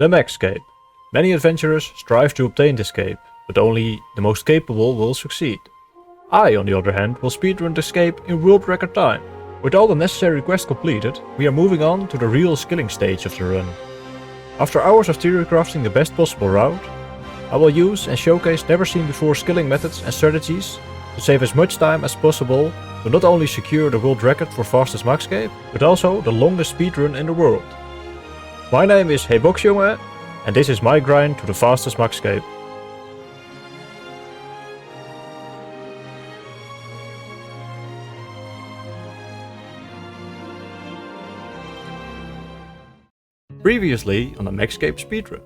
The Maxscape. Many adventurers strive to obtain this cape, but only the most capable will succeed. I, on the other hand, will speedrun this cape in world record time. With all the necessary quests completed, we are moving on to the real skilling stage of the run. After hours of theory crafting the best possible route, I will use and showcase never seen before skilling methods and strategies to save as much time as possible to not only secure the world record for fastest Maxscape, but also the longest speedrun in the world. My name is Heyboxjonge, and this is my grind to the fastest Maxscape. Previously on the Maxscape speedrun,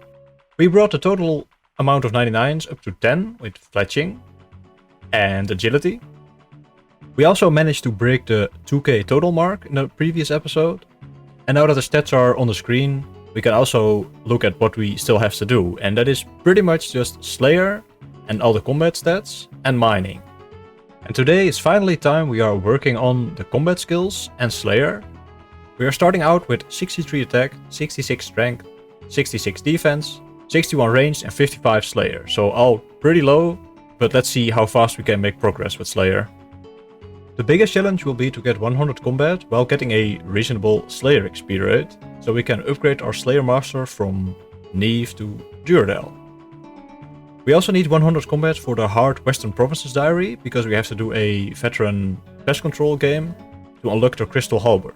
we brought the total amount of 99s up to 10 with fletching and agility. We also managed to break the 2k total mark in the previous episode, and now that the stats are on the screen, we can also look at what we still have to do, and that is pretty much just Slayer and all the combat stats and mining. And today is finally time we are working on the combat skills and Slayer. We are starting out with 63 attack, 66 strength, 66 defense, 61 range and 55 Slayer, so all pretty low, but let's see how fast we can make progress with Slayer. The biggest challenge will be to get 100 combat while getting a reasonable Slayer XP rate, so we can upgrade our Slayer Master from Neve to Gerudo. We also need 100 combat for the hard Western Provinces diary, because we have to do a veteran pest control game to unlock the Crystal Halberd.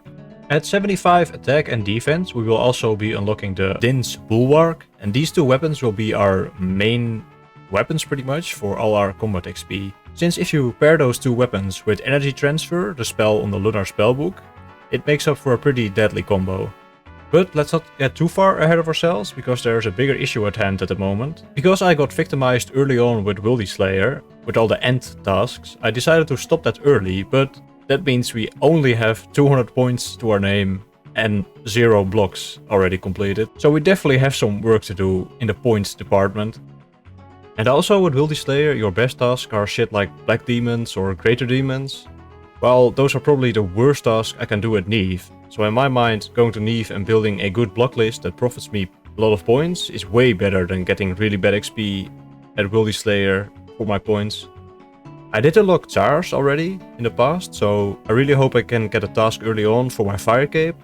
At 75 attack and defense, we will also be unlocking the Din's Bulwark, and these two weapons will be our main weapons pretty much for all our combat XP. Since if you pair those two weapons with energy transfer, the spell on the Lunar Spellbook, it makes up for a pretty deadly combo. But let's not get too far ahead of ourselves, because there's a bigger issue at hand at the moment. Because I got victimized early on with Wildy Slayer, with all the end tasks, I decided to stop that early, but that means we only have 200 points to our name and 0 blocks already completed. So we definitely have some work to do in the points department. And also with Wildy Slayer, your best tasks are shit like Black Demons or Greater Demons. Well, those are probably the worst tasks I can do at Neve. So in my mind, going to Neve and building a good block list that profits me a lot of points is way better than getting really bad XP at Wildy Slayer for my points. I did unlock Tzhaars already in the past, so I really hope I can get a task early on for my Fire Cape.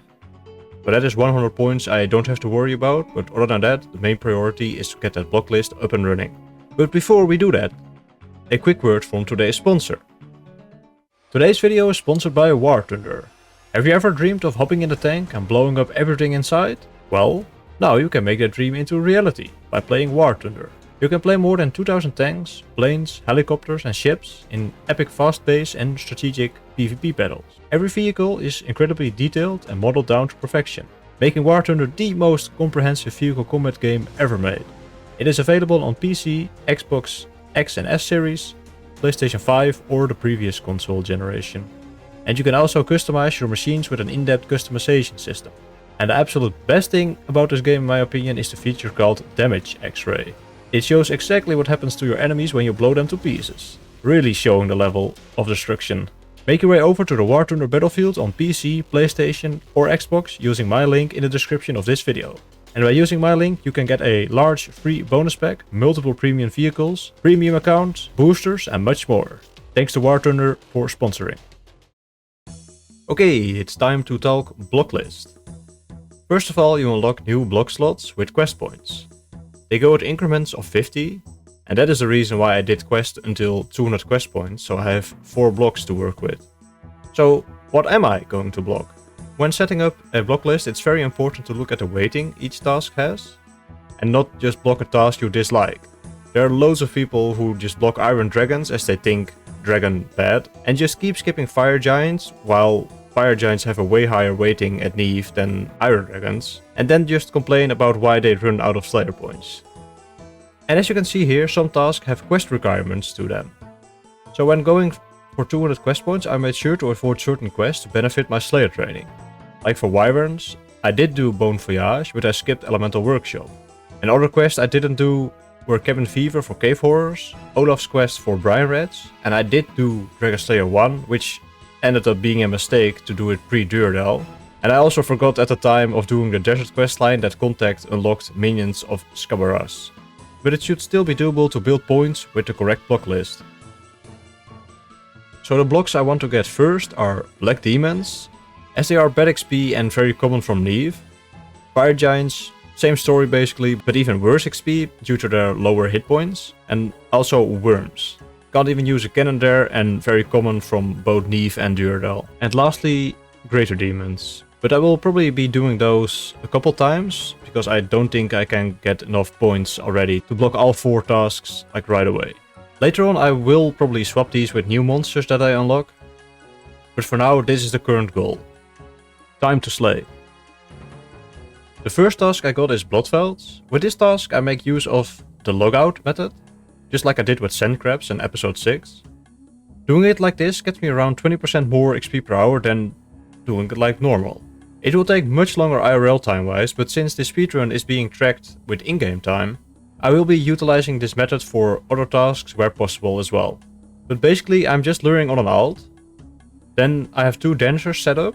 But that is 100 points I don't have to worry about, but other than that, the main priority is to get that block list up and running. But before we do that, a quick word from today's sponsor. Today's video is sponsored by War Thunder. Have you ever dreamed of hopping in the tank and blowing up everything in sight? Well, now you can make that dream into reality by playing War Thunder. You can play more than 2000 tanks, planes, helicopters and ships in epic fast-paced and strategic PvP battles. Every vehicle is incredibly detailed and modeled down to perfection, making War Thunder the most comprehensive vehicle combat game ever made. It is available on PC, Xbox X and S series, PlayStation 5 or the previous console generation. And you can also customize your machines with an in-depth customization system. And the absolute best thing about this game in my opinion is the feature called Damage X-Ray. It shows exactly what happens to your enemies when you blow them to pieces, really showing the level of destruction. Make your way over to the War Thunder Battlefield on PC, PlayStation or Xbox using my link in the description of this video. And by using my link you can get a large free bonus pack, multiple premium vehicles, premium accounts, boosters and much more. Thanks to War Thunder for sponsoring. Okay, it's time to talk block list. First of all, you unlock new block slots with quest points. They go at increments of 50, and that is the reason why I did quest until 200 quest points, so I have 4 blocks to work with. So what am I going to block? When setting up a block list, it's very important to look at the weighting each task has, and not just block a task you dislike. There are loads of people who just block Iron Dragons as they think dragon bad, and just keep skipping Fire Giants, while Fire Giants have a way higher weighting at Neve than Iron Dragons, and then just complain about why they run out of Slayer points. And as you can see here, some tasks have quest requirements to them. So when going for 200 quest points, I made sure to avoid certain quests to benefit my Slayer training. Like for Wyverns, I did do Bon Voyage, but I skipped Elemental Workshop. And other quests I didn't do were Cabin Fever for Cave Horrors, Olaf's quest for Brian Rats, and I did do Dragon Slayer 1, which ended up being a mistake to do it pre-Duradel, And I also forgot at the time of doing the desert questline that contact unlocked minions of Scabaras. But it should still be doable to build points with the correct block list. So the blocks I want to get first are Black Demons, as they are bad XP and very common from Neve. Fire Giants, same story basically, but even worse XP due to their lower hit points. And also Worms. Can't even use a cannon there and very common from both Neve and Gerudo. And lastly, Greater Demons. But I will probably be doing those a couple times, because I don't think I can get enough points already to block all 4 tasks like right away. Later on I will probably swap these with new monsters that I unlock. But for now this is the current goal. Time to slay. The first task I got is Bloodvelds. With this task I make use of the logout method, just like I did with Sand Crabs in episode 6. Doing it like this gets me around 20% more XP per hour than doing it like normal. It will take much longer IRL time wise, but since the speedrun is being tracked with in-game time, I will be utilizing this method for other tasks where possible as well. But basically I'm just luring on an alt, then I have 2 dancers set up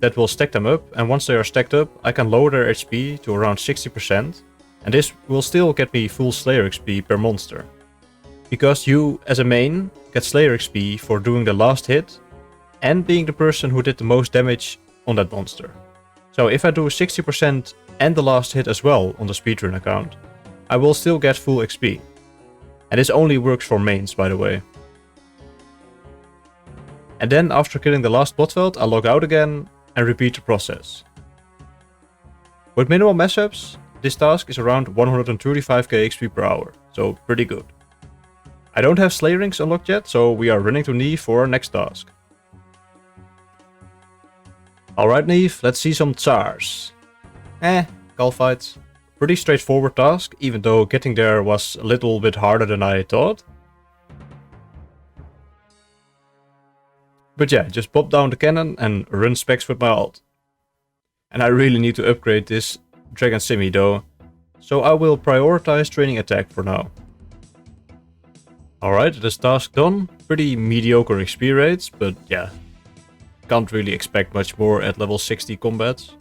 that will stack them up, and once they are stacked up I can lower their HP to around 60%, and this will still get me full Slayer XP per monster. Because you as a main get Slayer XP for doing the last hit and being the person who did the most damage on that monster. So if I do 60% and the last hit as well on the speedrun account, I will still get full XP. And this only works for mains, by the way. And then after killing the last Bloodveld, I log out again and repeat the process. With minimal mess-ups, this task is around 135k XP per hour, so pretty good. I don't have Slay Rings unlocked yet, so we are running to Neve for our next task. Alright Neve, let's see some Tzhaars. Call fights. Pretty straightforward task, even though getting there was a little bit harder than I thought. But yeah, just pop down the cannon and run specs with my ult. And I really need to upgrade this Dragon Simi though, so I will prioritize training attack for now. Alright, this task done. Pretty mediocre XP rates, but yeah. Can't really expect much more at level 60 combats.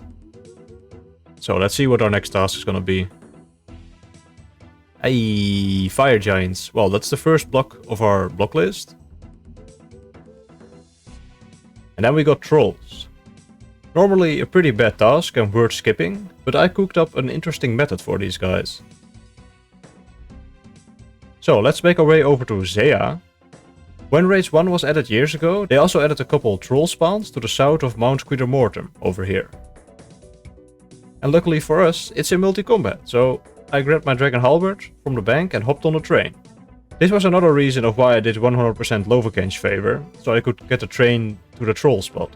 So let's see what our next task is gonna be. Hey, Fire Giants. Well, that's the first block of our block list. And then we got Trolls. Normally a pretty bad task and worth skipping, but I cooked up an interesting method for these guys. So let's make our way over to Tzhaar. When Rage 1 was added years ago, they also added a couple troll spawns to the south of Mount Quidamortem over here. And luckily for us, it's in multi-combat, so I grabbed my Dragon Halberd from the bank and hopped on the train. This was another reason of why I did 100% Lovaken's favor, so I could get the train to the troll spot.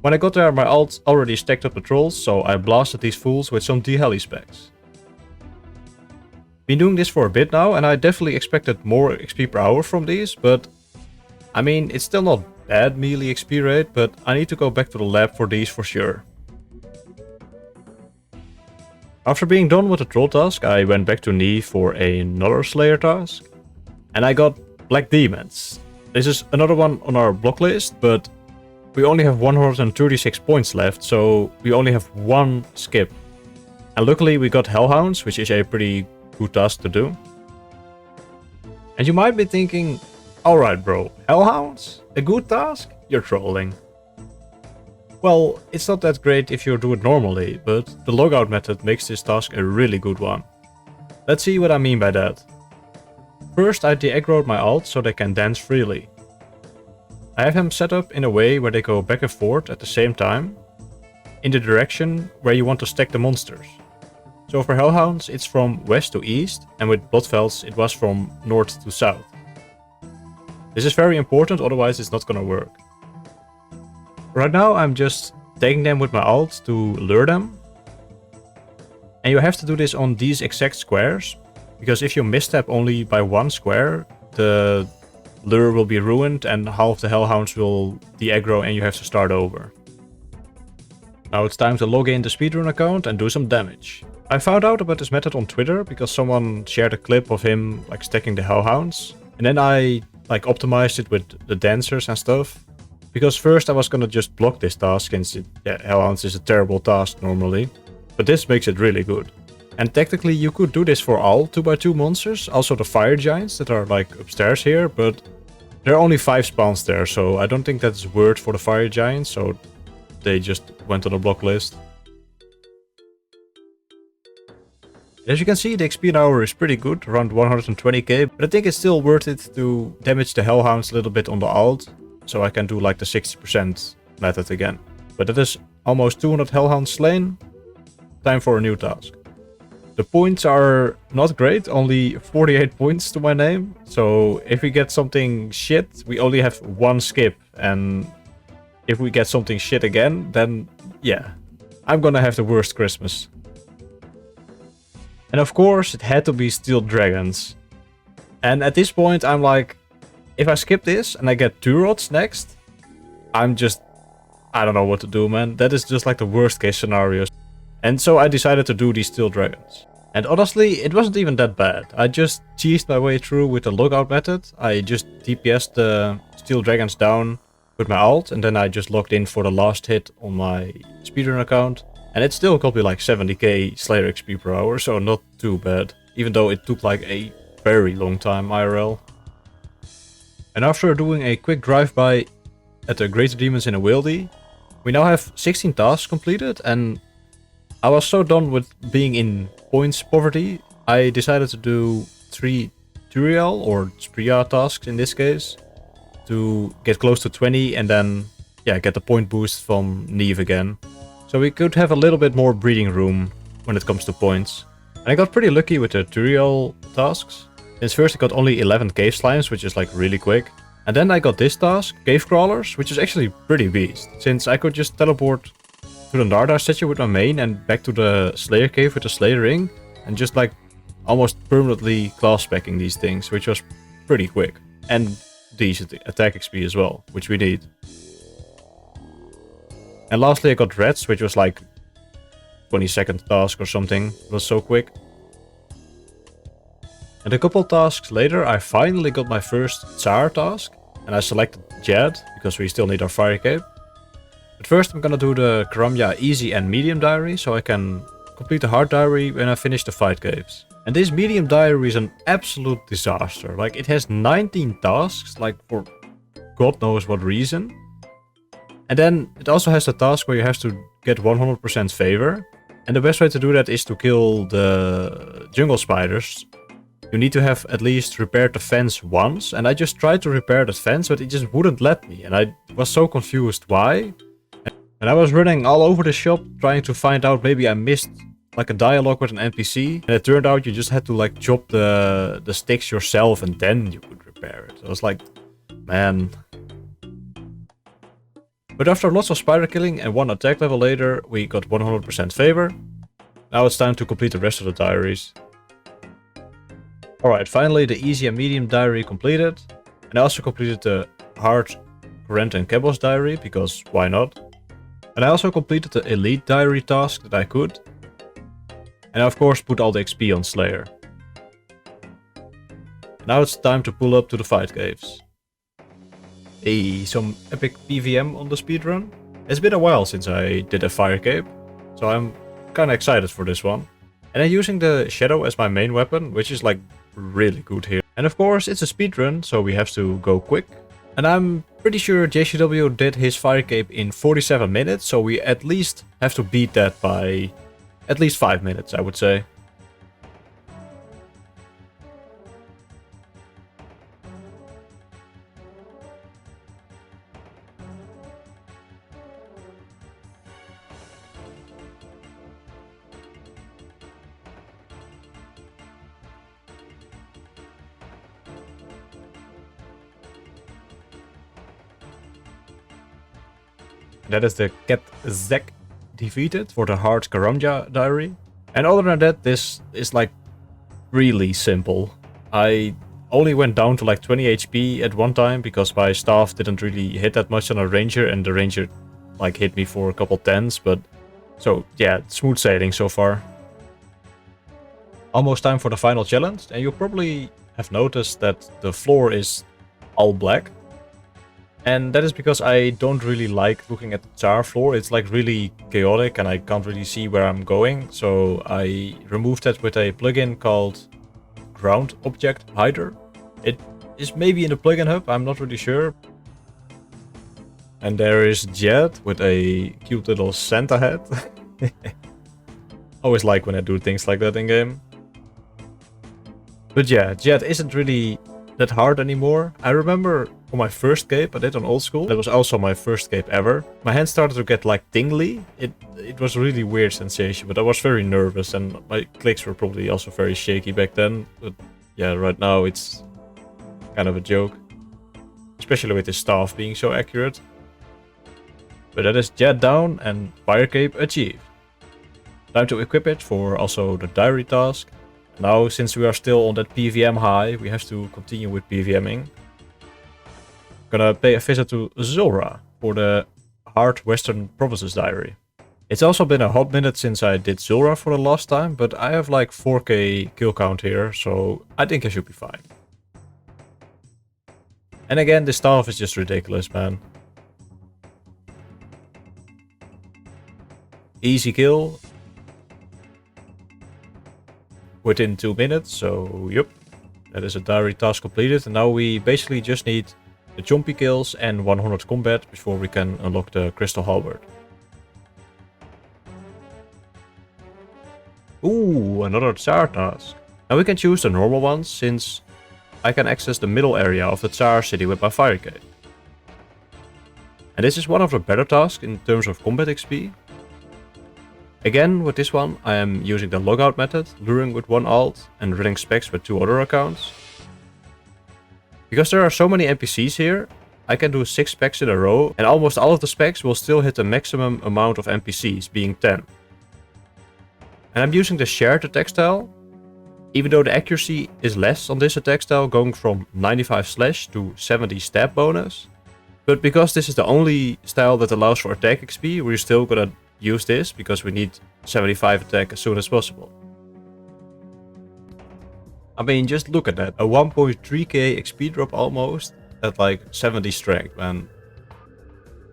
When I got there, my ult already stacked up the trolls, so I blasted these fools with some D-heli specs. Been doing this for a bit now, and I definitely expected more XP per hour from these, but I mean, it's still not bad melee XP rate, but I need to go back to the lab for these for sure. After being done with the troll task, I went back to Neve for another Slayer task, and I got Black Demons. This is another one on our block list, but we only have 136 points left, so we only have one skip. And luckily we got Hellhounds, which is a pretty good task to do. And you might be thinking, alright bro, Hellhounds? A good task? You're trolling. Well, it's not that great if you do it normally, but the logout method makes this task a really good one. Let's see what I mean by that. First I de-aggroed my ult so they can dance freely. I have them set up in a way where they go back and forth at the same time, in the direction where you want to stack the monsters. So for Hellhounds it's from west to east, and with Bloodvelds it was from north to south. This is very important, otherwise it's not gonna work. Right now I'm just taking them with my ult to lure them. And you have to do this on these exact squares, because if you misstep only by one square, the lure will be ruined and half the Hellhounds will de-aggro and you have to start over. Now it's time to log in the speedrun account and do some damage. I found out about this method on Twitter because someone shared a clip of him like stacking the Hellhounds. And then I like optimized it with the dancers and stuff. Because first I was gonna just block this task, since Hellhounds is a terrible task normally. But this makes it really good. And technically you could do this for all 2x2 monsters, also the fire giants that are like upstairs here, but there are only 5 spawns there, so I don't think that's worth for the fire giants, so they just went on the block list. As you can see, the XP an hour is pretty good, around 120k, but I think it's still worth it to damage the Hellhounds a little bit on the alt, so I can do like the 60% method again. But that is almost 200 Hellhounds slain. Time for a new task. The points are not great, only 48 points to my name, so if we get something shit, we only have 1 skip, and if we get something shit again, then yeah, I'm gonna have the worst Christmas. And of course, it had to be Steel Dragons. And at this point, I'm like, if I skip this and I get 2 rods next, I don't know what to do, man. That is just like the worst case scenario. And so I decided to do these Steel Dragons. And honestly, it wasn't even that bad. I just cheesed my way through with the logout method. I just DPS'd the Steel Dragons down with my alt, and then I just logged in for the last hit on my speedrun account. And it still got me like 70k Slayer XP per hour, so not too bad. Even though it took like a very long time IRL. And after doing a quick drive-by at the Greater Demons in a Wildy, we now have 16 tasks completed, and I was so done with being in points poverty, I decided to do 3 Turiel or Spria tasks in this case, to get close to 20 and then get the point boost from Neve again. So we could have a little bit more breathing room when it comes to points. And I got pretty lucky with the Turiel tasks. Since first I got only 11 cave slimes, which is like really quick. And then I got this task, Cave Crawlers, which is actually pretty beast. Since I could just teleport to the Nardar statue with my main and back to the Slayer cave with the Slayer ring. And just like almost permanently class specking these things, which was pretty quick. And decent attack XP as well, which we need. And lastly I got Reds, which was like 20-second task or something. It was so quick. And a couple tasks later I finally got my first Tzhaar task. And I selected Jed, because we still need our fire cape. But first I'm gonna do the Karamja easy and medium diary, so I can complete the hard diary when I finish the fight caves. And this medium diary is an absolute disaster. Like, it has 19 tasks, like for God knows what reason. And then it also has the task where you have to get 100% favor. And the best way to do that is to kill the jungle spiders. You need to have at least repaired the fence once. And I just tried to repair the fence, but it just wouldn't let me. And I was so confused why. And I was running all over the shop trying to find out, maybe I missed like a dialogue with an NPC. And it turned out you just had to like chop the sticks yourself and then you could repair it. I was like, man. But after lots of spider killing and 1 attack level later, we got 100% favor. Now it's time to complete the rest of the diaries. Alright, finally the easy and medium diary completed. And I also completed the hard Rent and Cabos diary, because why not? And I also completed the elite diary task that I could. And I of course put all the XP on Slayer. Now it's time to pull up to the fight caves. Hey, some epic PVM on the speedrun. It's been a while since I did a fire cape, so I'm kinda excited for this one. And I'm using the Shadow as my main weapon, which is like really good here. And of course it's a speedrun, so we have to go quick. And I'm pretty sure JCW did his fire cape in 47 minutes, so we at least have to beat that by at least 5 minutes, I would say. That is the Ket Zek defeated for the hard Karamja diary. And other than that, this is like really simple. I only went down to like 20 HP at one time because my staff didn't really hit that much on a ranger, and the ranger like hit me for a couple tens, but so yeah, smooth sailing so far. Almost time for the final challenge, and you probably have noticed that the floor is all black. And that is because I don't really like looking at the Tzhaar floor. It's like really chaotic and I can't really see where I'm going. So I removed that with a plugin called Ground Object Hider. It is maybe in the plugin hub, I'm not really sure. And there is Jet with a cute little Santa hat. Always like when I do things like that in game. But yeah, Jet isn't really that hard anymore. I remember on my first cape I did on old school, that was also my first cape ever, my hand started to get like tingly. It was a really weird sensation, but I was very nervous and my clicks were probably also very shaky back then. But yeah, right now it's kind of a joke. Especially with the staff being so accurate. But that is Jet down and Fire Cape achieved. Time to equip it for also the diary task. Now, since we are still on that PVM high, we have to continue with PVMing. Gonna pay a visit to Zulrah for the Hard Western Provinces diary. It's also been a hot minute since I did Zulrah for the last time, but I have like 4k kill count here, so I think I should be fine. And again, the staff is just ridiculous, man. Easy kill. Within 2 minutes, so yep. That is a diary task completed, and now we basically just need the chompy kills and 100 combat before we can unlock the crystal halberd. Ooh, another Tzhaar task. Now we can choose the normal ones, since I can access the middle area of the Tzhaar city with my fire cape. And this is one of the better tasks in terms of combat XP. Again, with this one, I am using the logout method, luring with one alt and running specs with 2 other accounts. Because there are so many NPCs here, I can do 6 specs in a row, and almost all of the specs will still hit the maximum amount of NPCs, being 10. And I'm using the shared attack style, even though the accuracy is less on this attack style, going from 95 slash to 70 stab bonus. But because this is the only style that allows for attack XP, we're still gonna use this because we need 75 attack as soon as possible. I mean, just look at that. A 1.3k XP drop almost at like 70 strength, man.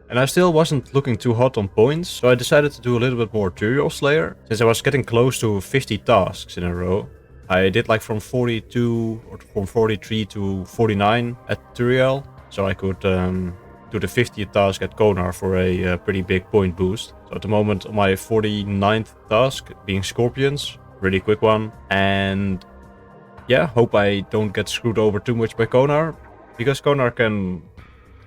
And I still wasn't looking too hot on points, so I decided to do a little bit more Tutorial Slayer, since I was getting close to 50 tasks in a row. I did like from 42 or from 43 to 49 at Tutorial, so I could do the 50th task at Konar for a pretty big point boost. So at the moment on my 49th task, being Scorpions, really quick one. And yeah, hope I don't get screwed over too much by Konar, because Konar can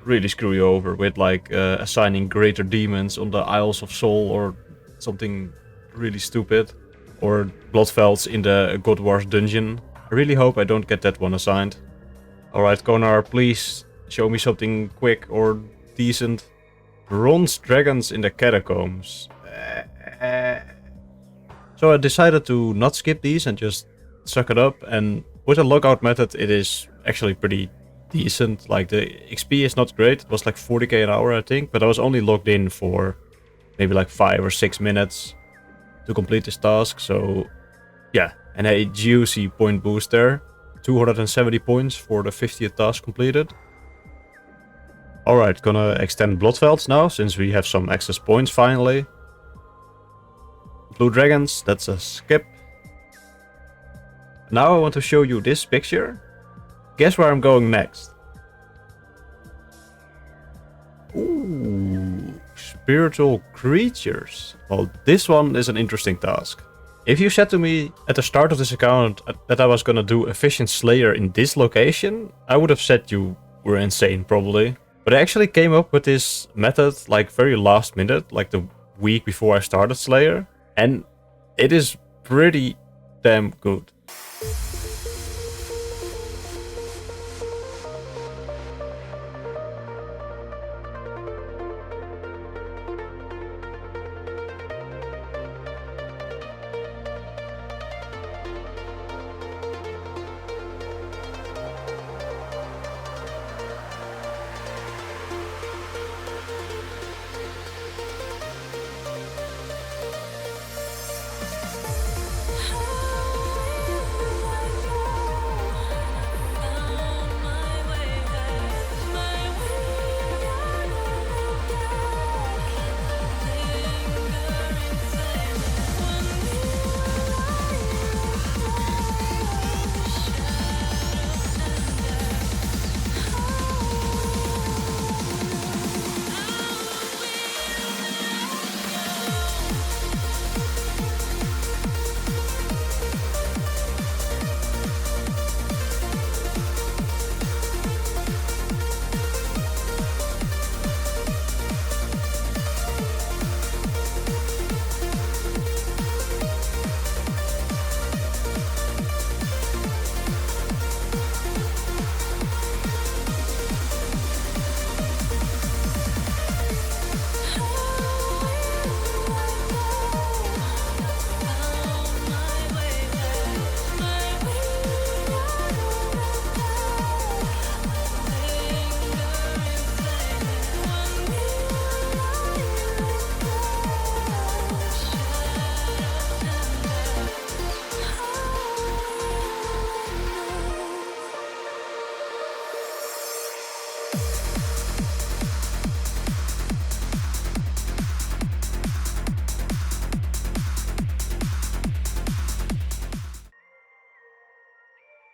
really screw you over with like assigning greater demons on the Isles of Soul or something really stupid. Or Bloodvelds in the God Wars dungeon. I really hope I don't get that one assigned. Alright, Konar, please show me something quick or decent. Bronze dragons in the catacombs. So I decided to not skip these and just suck it up. And with a logout method, it is actually pretty decent. Like the XP is not great. It was like 40k an hour, I think. But I was only logged in for maybe like 5 or 6 minutes to complete this task. So yeah, and a juicy point boost there. 270 points for the 50th task completed. Alright, gonna extend Bloodvelds now, since we have some excess points finally. Blue dragons, that's a skip. Now I want to show you this picture. Guess where I'm going next? Ooh, spiritual creatures. Well, this one is an interesting task. If you said to me at the start of this account that I was gonna do Efficient Slayer in this location, I would have said you were insane probably. But I actually came up with this method like very last minute, like the week before I started Slayer. And it is pretty damn good.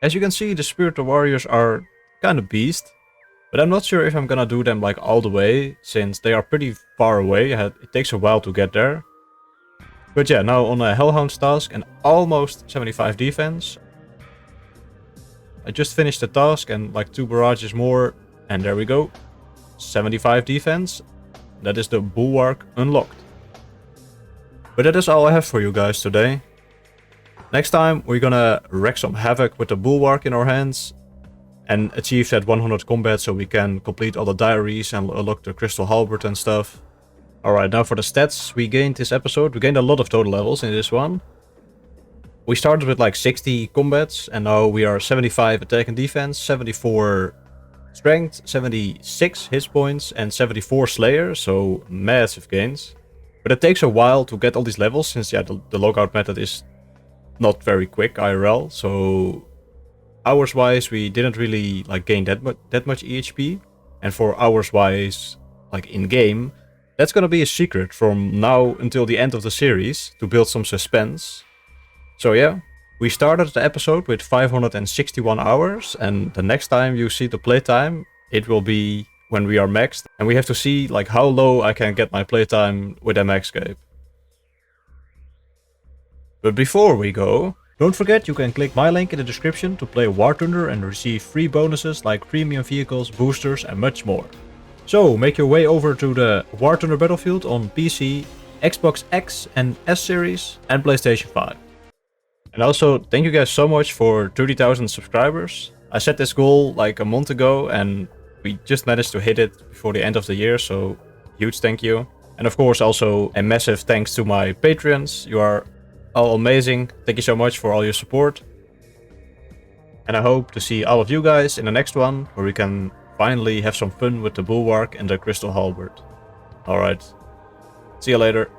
As you can see, the spiritual warriors are kind of beast, but I'm not sure if I'm gonna do them like all the way, since they are pretty far away. It takes a while to get there. But yeah, now on a Hellhound's task and almost 75 defense. I just finished the task and like 2 barrages more, and there we go. 75 defense. That is the bulwark unlocked. But that is all I have for you guys today. Next time we're gonna wreak some havoc with the bulwark in our hands and achieve that 100 combat so we can complete all the diaries and unlock the crystal halberd and stuff. Alright, now for the stats we gained this episode. We gained a lot of total levels in this one. We started with like 60 combats and now we are 75 attack and defense, 74 strength, 76 hit points and 74 slayer, so massive gains. But it takes a while to get all these levels since yeah, the logout method is not very quick IRL, so hours wise we didn't really like gain that much EHP. And for hours wise, like in game, that's gonna be a secret from now until the end of the series to build some suspense. So yeah, we started the episode with 561 hours, and the next time you see the playtime, it will be when we are maxed, and we have to see like how low I can get my playtime with Maxscape. But before we go, don't forget you can click my link in the description to play War Thunder and receive free bonuses like premium vehicles, boosters and much more. So make your way over to the War Thunder Battlefield on PC, Xbox X and S series and PlayStation 5. And also, thank you guys so much for 30,000 subscribers. I set this goal like a month ago and we just managed to hit it before the end of the year, so huge thank you. And of course also a massive thanks to my Patreons. You are all amazing. Thank you so much for all your support. And I hope to see all of you guys in the next one, where we can finally have some fun with the bulwark and the crystal halberd. Alright, see you later.